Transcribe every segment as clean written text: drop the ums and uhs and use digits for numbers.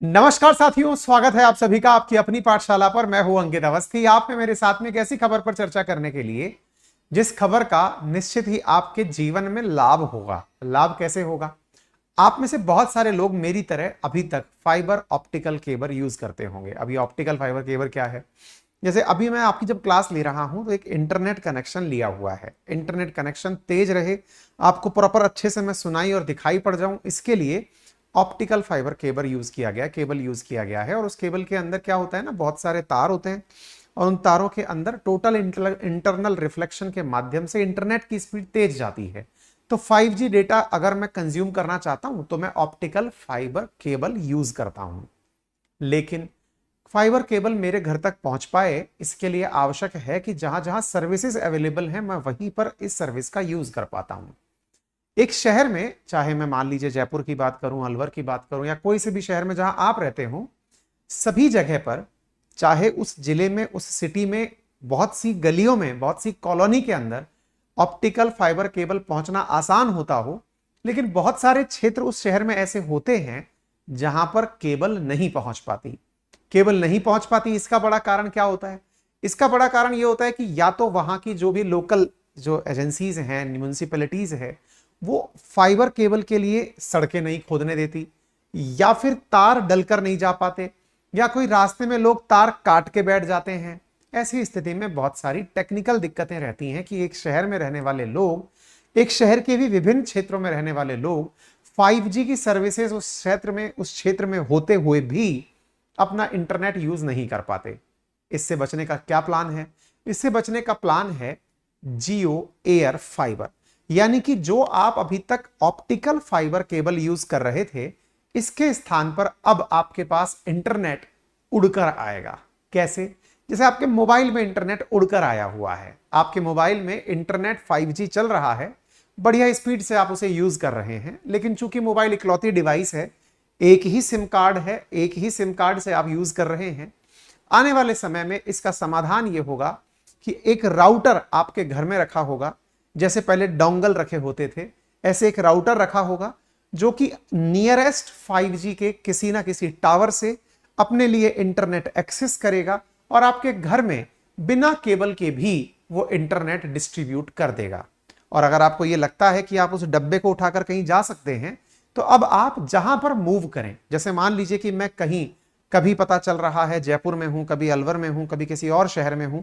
नमस्कार साथियों, स्वागत है आप सभी का आपकी अपनी पाठशाला पर। मैं हूं अंकित अवस्थी। आप में मेरे साथ में एक ऐसी खबर पर चर्चा करने के लिए जिस खबर का निश्चित ही आपके जीवन में लाभ होगा। लाभ कैसे होगा? आप में से बहुत सारे लोग मेरी तरह अभी तक फाइबर ऑप्टिकल केबल यूज करते होंगे। अभी ऑप्टिकल फाइबर केबल क्या है? जैसे अभी मैं आपकी जब क्लास ले रहा हूं तो एक इंटरनेट कनेक्शन लिया हुआ है। इंटरनेट कनेक्शन तेज रहे, आपको प्रॉपर अच्छे से मैं सुनाई और दिखाई पड़ जाऊं, इसके लिए ऑप्टिकल फाइबर केबल यूज किया गया है। और उस केबल के अंदर क्या होता है ना, बहुत सारे तार होते हैं और उन तारों के अंदर टोटल इंटरनल रिफ्लेक्शन के माध्यम से इंटरनेट की स्पीड तेज जाती है। तो 5G डेटा अगर मैं कंज्यूम करना चाहता हूं तो मैं ऑप्टिकल फाइबर केबल यूज करता हूं। लेकिन फाइबर केबल मेरे घर तक पहुंच पाए, इसके लिए आवश्यक है कि जहां जहां सर्विसेज अवेलेबल हैं मैं वहीं पर इस सर्विस का यूज कर पाता हूं। एक शहर में, चाहे मैं मान लीजिए जयपुर की बात करूं, अलवर की बात करूं, या कोई से भी शहर में जहां आप रहते हो, सभी जगह पर, चाहे उस जिले में, उस सिटी में, बहुत सी गलियों में, बहुत सी कॉलोनी के अंदर ऑप्टिकल फाइबर केबल पहुंचना आसान होता हो, लेकिन बहुत सारे क्षेत्र उस शहर में ऐसे होते हैं जहां पर केबल नहीं पहुंच पाती। केबल नहीं पहुंच पाती, इसका बड़ा कारण क्या होता है? इसका बड़ा कारण यह होता है कि या तो वहां की जो भी लोकल जो एजेंसीज हैं, म्यूनिसिपैलिटीज है, वो फाइबर केबल के लिए सड़कें नहीं खोदने देती, या फिर तार डलकर नहीं जा पाते, या कोई रास्ते में लोग तार काट के बैठ जाते हैं। ऐसी स्थिति में बहुत सारी टेक्निकल दिक्कतें रहती हैं कि एक शहर में रहने वाले लोग, एक शहर के भी विभिन्न क्षेत्रों में रहने वाले लोग 5G की सर्विसेज उस क्षेत्र में होते हुए भी अपना इंटरनेट यूज नहीं कर पाते। इससे बचने का क्या प्लान है? इससे बचने का प्लान है जियो एयर फाइबर। यानी कि जो आप अभी तक ऑप्टिकल फाइबर केबल यूज कर रहे थे, इसके स्थान पर अब आपके पास इंटरनेट उड़कर आएगा। कैसे? जैसे आपके मोबाइल में इंटरनेट उड़कर आया हुआ है, आपके मोबाइल में इंटरनेट 5G चल रहा है, बढ़िया स्पीड से आप उसे यूज कर रहे हैं, लेकिन चूंकि मोबाइल इकलौती डिवाइस है, एक ही सिम कार्ड है, एक ही सिम कार्ड से आप यूज कर रहे हैं। आने वाले समय में इसका समाधान यह होगा कि एक राउटर आपके घर में रखा होगा। जैसे पहले डोंगल रखे होते थे, ऐसे एक राउटर रखा होगा जो कि नियरेस्ट 5G के किसी ना किसी टावर से अपने लिए इंटरनेट एक्सेस करेगा और आपके घर में बिना केबल के भी वो इंटरनेट डिस्ट्रीब्यूट कर देगा। और अगर आपको ये लगता है कि आप उस डब्बे को उठाकर कहीं जा सकते हैं, तो अब आप जहां पर मूव करें, जैसे मान लीजिए कि मैं कहीं, कभी पता चल रहा है जयपुर में हूं, कभी अलवर में हूं, कभी किसी और शहर में हूं,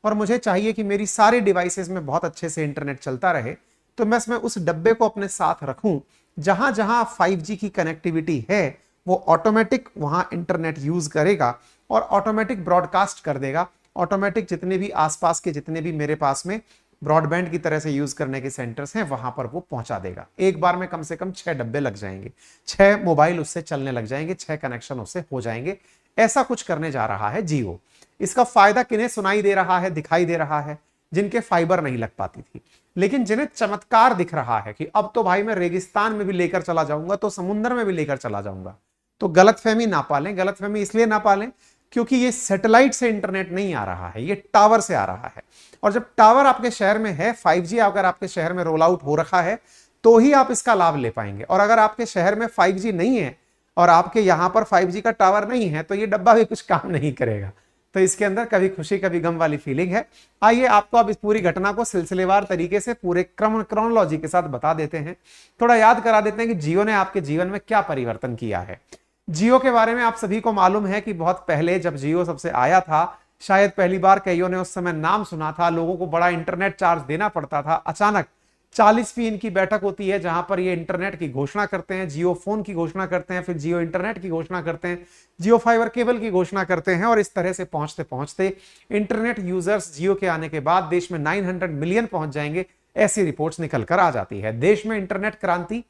और मुझे चाहिए कि मेरी सारी डिवाइसेस में बहुत अच्छे से इंटरनेट चलता रहे, तो मैं उस डब्बे को अपने साथ रखूं। जहां जहां 5G की कनेक्टिविटी है, वो ऑटोमेटिक वहां इंटरनेट यूज करेगा और ऑटोमेटिक ब्रॉडकास्ट कर देगा। ऑटोमेटिक जितने भी आसपास के, जितने भी मेरे पास में ब्रॉडबैंड की तरह से यूज करने के सेंटर्स हैं, वहां पर वो पहुंचा देगा। एक बार में कम से कम 6 डब्बे लग जाएंगे, 6 मोबाइल उससे चलने लग जाएंगे, 6 कनेक्शन उससे हो जाएंगे। ऐसा कुछ करने जा रहा है जियो। इसका फायदा किन्हें सुनाई दे रहा है, दिखाई दे रहा है? जिनके फाइबर नहीं लग पाती थी, लेकिन जिन्हें चमत्कार दिख रहा है कि अब तो भाई मैं रेगिस्तान में भी लेकर चला जाऊंगा, तो समुद्र में भी लेकर चला जाऊंगा। तो गलतफहमी ना पालें। गलतफहमी इसलिए ना पालें क्योंकि ये सैटेलाइट से इंटरनेट नहीं आ रहा है, ये टावर से आ रहा है। और जब टावर आपके शहर में है, 5G अगर आपके शहर में रोल आउट हो रखा है, तो ही आप इसका लाभ ले पाएंगे। और अगर आपके शहर में 5G नहीं है और आपके यहां पर 5G का टावर नहीं है, तो ये डब्बा भी कुछ काम नहीं करेगा। तो इसके अंदर कभी खुशी कभी गम वाली फीलिंग है। आइए आपको अब इस पूरी घटना को सिलसिलेवार तरीके से पूरे क्रोनोलॉजी के साथ बता देते हैं। थोड़ा याद करा देते हैं कि जियो ने आपके जीवन में क्या परिवर्तन किया है। जियो के बारे में आप सभी को मालूम है कि बहुत पहले जब जियो सबसे आया था, शायद पहली बार कईयों ने उस समय नाम सुना था, लोगों को बड़ा इंटरनेट चार्ज देना पड़ता था। अचानक 40वीं इनकी बैठक होती है जहां पर ये इंटरनेट की घोषणा करते हैं, जियो फोन की घोषणा करते हैं, फिर जियो इंटरनेट की घोषणा करते हैं, जियो फाइबर केबल की घोषणा करते हैं, और इस तरह से पहुंचते पहुंचते इंटरनेट यूजर्स जियो के आने के बाद देश में 900 मिलियन पहुंच जाएंगे, ऐसी रिपोर्ट्स निकल कर आ जाती है। देश में इंटरनेट क्रांति,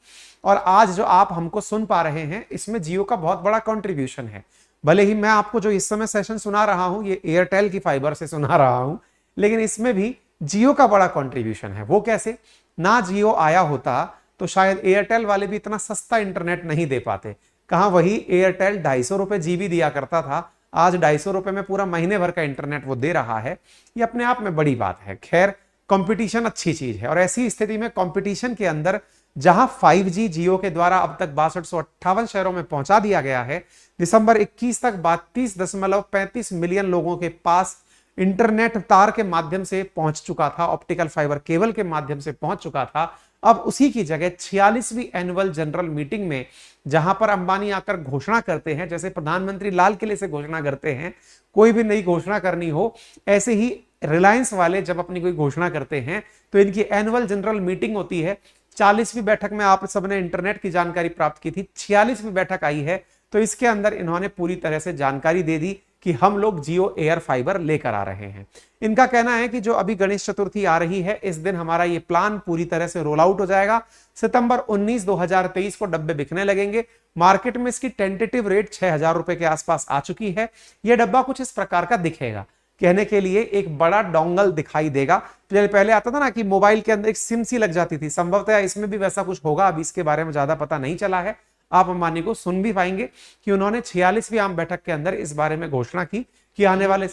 और आज जो आप हमको सुन पा रहे हैं, इसमें जियो का बहुत बड़ा कंट्रीब्यूशन है। भले ही मैं आपको जो इस समय सेशन सुना रहा हूं ये एयरटेल की फाइबर से सुना रहा हूं, लेकिन इसमें भी जियो का बड़ा कंट्रीब्यूशन है। वो कैसे? ना जियो आया होता तो शायद एयरटेल वाले भी इतना सस्ता इंटरनेट नहीं दे पाते। कहां, वही एयरटेल 250 रुपए जीबी दिया करता था, आज 250 रुपए में पूरा महीने भर का इंटरनेट वो दे रहा है। ये अपने आप में बड़ी बात है। खैर, कंपटीशन अच्छी चीज है, और ऐसी स्थिति में कंपटीशन के अंदर जहां 5G जियो के द्वारा अब तक 6258 शहरों में पहुंचा दिया गया है। दिसंबर 21 तक 32.35 मिलियन लोगों के पास इंटरनेट तार के माध्यम से पहुंच चुका था, ऑप्टिकल फाइबर केबल के माध्यम से पहुंच चुका था। अब उसी की जगह 46वीं एनुअल जनरल मीटिंग में जहां पर अंबानी आकर घोषणा करते हैं, जैसे प्रधानमंत्री लाल किले से घोषणा करते हैं, कोई भी नई घोषणा करनी हो, ऐसे ही रिलायंस वाले जब अपनी कोई घोषणा करते हैं तो इनकी एनुअल जनरल मीटिंग होती है। 40वीं बैठक में आप सबने इंटरनेट की जानकारी प्राप्त की थी, 46वीं बैठक आई है, तो इसके अंदर इन्होंने पूरी तरह से जानकारी दे दी कि हम लोग जियो एयर फाइबर लेकर आ रहे हैं। इनका कहना है कि जो अभी गणेश चतुर्थी आ रही है, इस दिन हमारा ये प्लान पूरी तरह से रोल आउट हो जाएगा। सितंबर 19 2023 को डब्बे बिकने लगेंगे। मार्केट में इसकी टेंटेटिव रेट 6000 रुपए के आसपास आ चुकी है। यह डब्बा कुछ इस प्रकार का दिखेगा, कहने के लिए एक बड़ा डोंगल दिखाई देगा। पहले आता था ना कि मोबाइल के अंदर एक सिम सी लग जाती थी, संभवतः इसमें भी वैसा कुछ होगा, अभी इसके बारे में ज्यादा पता नहीं चला है। आप अंबानी को सुन भी पाएंगे कि उन्होंने 46वीं आम बैठक के अंदर इस बारे में घोषणा की कि आने वाले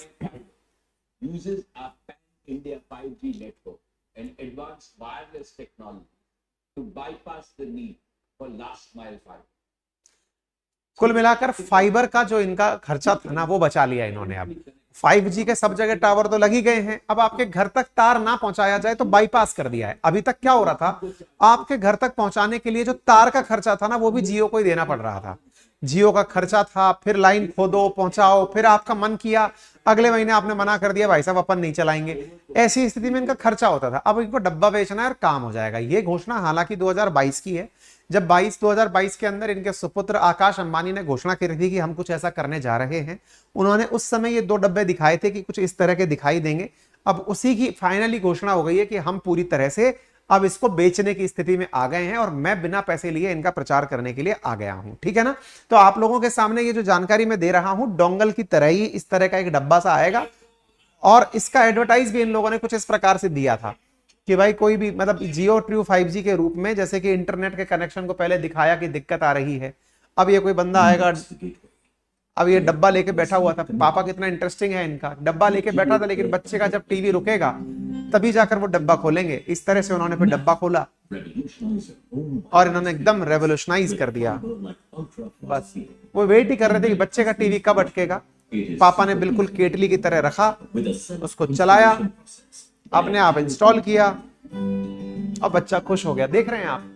uses a pan-India 5G network and advanced wireless technology to bypass the need for last mile fiber. कुल मिलाकर फाइबर का जो इनका खर्चा था ना, वो बचा लिया इन्होंने। अब 5G के सब जगह टावर तो लगी गए हैं, अब आपके घर तक तार ना पहुंचाया जाए तो बाईपास कर दिया है। अभी तक क्या हो रहा था, आपके घर तक पहुंचाने के लिए जो तार का खर्चा था ना, वो भी जियो को ही देना पड़ रहा था। जियो का खर्चा था, फिर लाइन खोदो पहुंचाओ, फिर आपका मन किया अगले महीने आपने मना कर दिया, भाई साहब अपन नहीं चलाएंगे। ऐसी स्थिति में इनका खर्चा होता था। अब इनको डब्बा बेचना है और काम हो जाएगा। ये घोषणा हालांकि 2022 की है, जब 2022 के अंदर इनके सुपुत्र आकाश अंबानी ने घोषणा की थी कि हम कुछ ऐसा करने जा रहे हैं। उन्होंने उस समय ये 2 डब्बे दिखाए थे कि कुछ इस तरह के दिखाई देंगे। अब उसी की फाइनली घोषणा हो गई है कि हम पूरी तरह से अब इसको बेचने की स्थिति में आ गए हैं और मैं बिना पैसे लिए इनका प्रचार करने के लिए आ गया हूं। ठीक है ना। तो आप लोगों के सामने ये जो जानकारी मैं दे रहा हूं, डोंगल की तरह ही इस तरह का एक डब्बा सा आएगा और इसका एडवर्टाइज भी इन लोगों ने कुछ इस प्रकार से दिया था कि भाई कोई भी मतलब जियो ट्रू 5G के रूप में, जैसे कि इंटरनेट के कनेक्शन को पहले दिखाया कि दिक्कत आ रही है। अब ये कोई बंदा आएगा, अब ये डब्बा लेके बैठा हुआ था, पापा कितना इंटरेस्टिंग है इनका, डब्बा लेके बैठा था, लेकिन बच्चे का जब टीवी रुकेगा तभी जाकर वो डब्बा खोलेंगे। इस तरह से उन्होंने फिर डब्बा खोला और इन्होंने एकदम रेवोल्यूशनाइज कर दिया। बस वो वेट ही कर रहे थे कि बच्चे का टीवी कब अटकेगा। पापा ने बिल्कुल केटली की तरह रखा, उसको चलाया, अपने आप इंस्टॉल किया और बच्चा खुश हो गया। देख रहे हैं आप,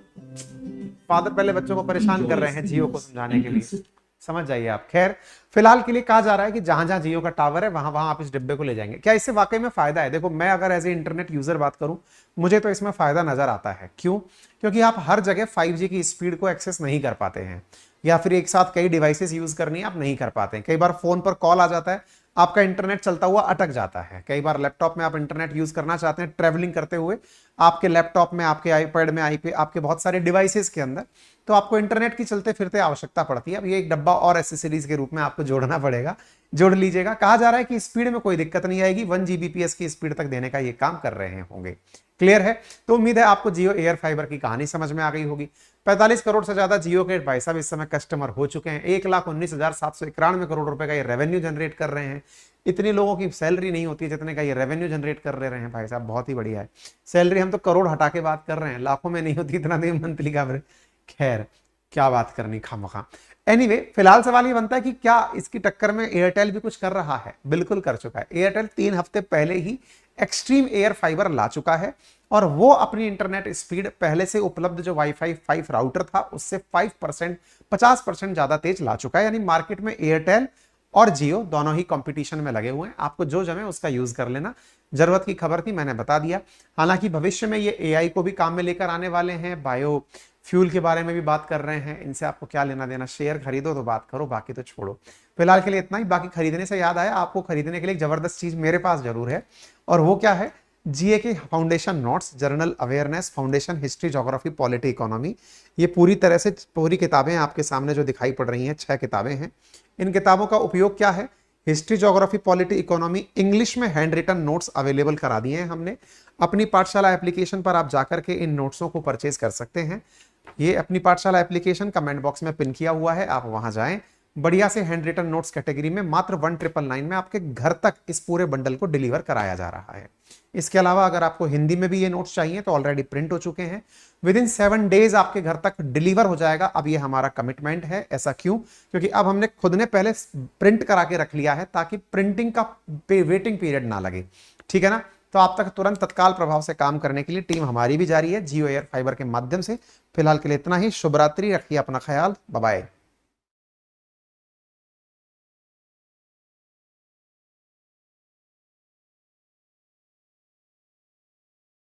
फादर पहले बच्चों को परेशान कर रहे हैं जियो को समझाने के लिए, समझ जाइए आप। खैर फिलहाल के लिए कहा जा रहा है कि जहां जहां जियो का टावर है वहां वहां आप इस डिब्बे को ले जाएंगे। क्या इससे वाकई में फायदा है? देखो, मैं अगर एज ए इंटरनेट यूजर बात करूं, मुझे तो इसमें फायदा नजर आता है। क्यों? क्योंकि आप हर जगह 5G की स्पीड को एक्सेस नहीं कर पाते हैं, या फिर एक साथ कई डिवाइसेस यूज करनी आप नहीं कर पाते हैं। कई बार फोन पर कॉल आ जाता है, आपका इंटरनेट चलता हुआ अटक जाता है। कई बार लैपटॉप में आप इंटरनेट यूज करना चाहते हैं ट्रैवलिंग करते हुए, आपके लैपटॉप में, आपके आईपैड में, आपके बहुत सारे डिवाइसेस के अंदर, तो आपको इंटरनेट की चलते फिरते आवश्यकता पड़ती है। अब ये एक डब्बा और एसेसरीज के रूप में आपको जोड़ना पड़ेगा, जोड़ लीजिएगा। कहा जा रहा है कि स्पीड में कोई दिक्कत नहीं आएगी, 1 Gbps की स्पीड तक देने का ये काम कर रहे होंगे। क्लियर है? तो उम्मीद है आपको जियो एयर फाइबर की कहानी समझ में आ गई होगी। 45 करोड़ से ज्यादा जियो के भाई साहब इस समय कस्टमर हो चुके हैं। 1,19,791 करोड़ रुपए का ये रेवेन्यू जनरेट कर रहे हैं। इतनी लोगों की सैलरी नहीं होती है जितने का ये रेवेन्यू जनरेट कर रहे हैं भाई साहब, बहुत ही बढ़िया है। सैलरी हम तो करोड़ हटा के बात कर रहे हैं, लाखों में नहीं होती इतना दिन मंथली का। खैर क्या बात करनी खामखा। एनीवे, फिलहाल सवाल ये बनता है कि क्या इसकी टक्कर में एयरटेल भी कुछ कर रहा है? बिल्कुल कर चुका है। एयरटेल 3 हफ्ते पहले ही एक्सट्रीम एयर फाइबर ला चुका है और वो अपनी इंटरनेट स्पीड पहले से उपलब्ध जो वाईफाई 5 राउटर था उससे 50% ज्यादा तेज ला चुका है। यानी मार्केट में एयरटेल और जियो दोनों ही कंपटीशन में लगे हुए हैं। आपको जो जमे उसका यूज कर लेना। जरूरत की खबर थी, मैंने बता दिया। हालांकि भविष्य में ये एआई को भी काम में लेकर आने वाले हैं, बायो फ्यूल के बारे में भी बात कर रहे हैं। इनसे आपको क्या लेना देना, शेयर खरीदो तो बात करो, बाकी तो छोड़ो। फिलहाल के लिए इतना ही। बाकी खरीदने से याद आया, आपको खरीदने के लिए एक जबरदस्त चीज मेरे पास जरूर है, और वो क्या है? जीए के foundation notes, general awareness, foundation, history, geography, polity, economy. ये पूरी तरह से पूरी किताबें आपके सामने जो दिखाई पड़ रही हैं, 6 किताबें हैं। इन किताबों का उपयोग क्या है? History, geography, polity, economy English में हैंड रिटन नोट्स अवेलेबल करा दिए हैं हमने। अपनी पाठशाला एप्लीकेशन पर आप जाकर के इन नोट्सों को परचेज कर सकते हैं। ये अपनी पाठशाला एप्लीकेशन कमेंट बॉक्स में पिन किया हुआ है, आप वहां जाएं, बढ़िया से हैंड रिटन नोट्स कैटेगरी में मात्र 1999 में आपके घर तक इस पूरे बंडल को डिलीवर कराया जा रहा है। इसके अलावा अगर आपको हिंदी में भी ये नोट्स चाहिए तो ऑलरेडी प्रिंट हो चुके हैं, विद इन 7 डेज आपके घर तक डिलीवर हो जाएगा। अब ये हमारा कमिटमेंट है। ऐसा क्यों? क्योंकि अब हमने खुद ने पहले प्रिंट करा के रख लिया है ताकि प्रिंटिंग का वेटिंग पीरियड ना लगे, ठीक है ना। तो आप तक तुरंत तत्काल प्रभाव से काम करने के लिए टीम हमारी भी जारी है जियो एयर फाइबर के माध्यम से। फिलहाल के लिए इतना ही। शुभ रात्रि, रखिए अपना ख्याल, बाय बाय।